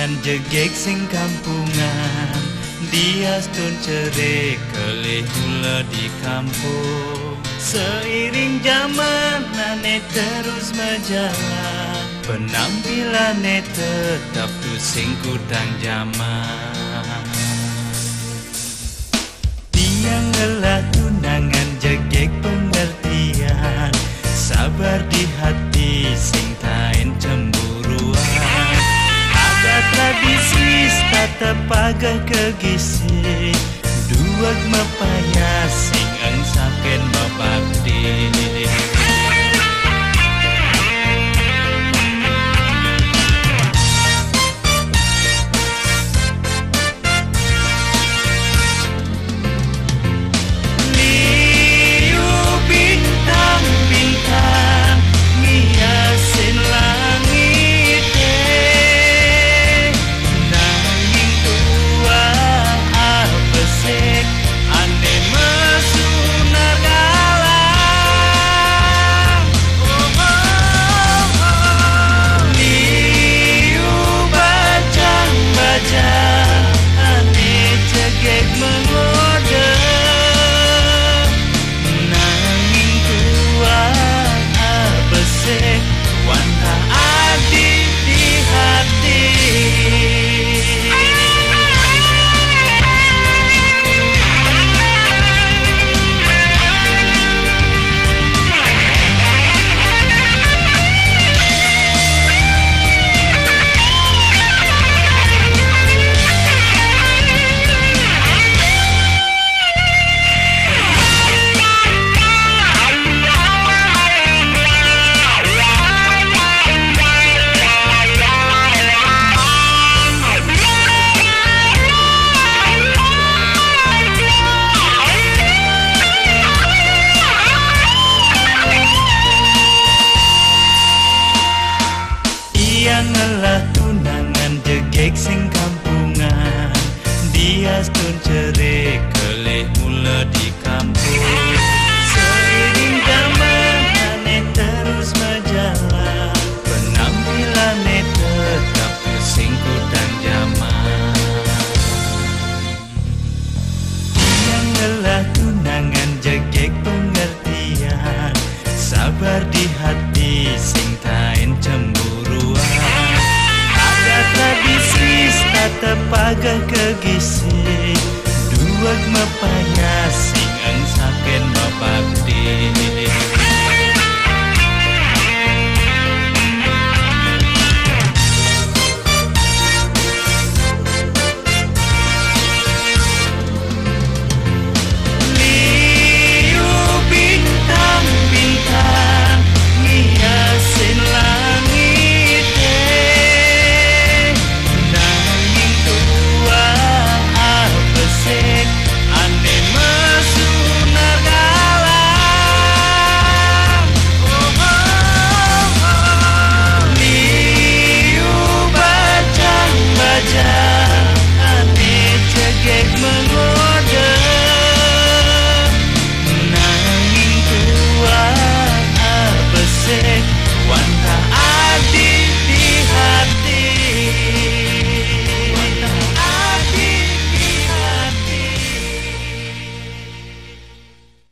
tunangan jegek sing kampungan, dia stun cerai kelih mula di kampung. Seiring zaman nane terus berjalan, penampilannya tetap tu sing kutang zaman. Tiang lelah tunangan jegek pengertian, sabar di hati sing tain cemburuan. Ada tradisi tetap agak kegisi, duag mepaya sing engsaken mabakti. Ngelah tunangan jegek sing kampungan, dia stun cerai kelih mula di kampung. Seiring zaman ane terus berjalan, penampilannya tetap sing kutang zaman. Dia ngelah tunangan jegek pengertian, sabar di hati sing tain cemburuan. Tradisi tetap agak kegisi, duag mepaya sing engsaken mabakti.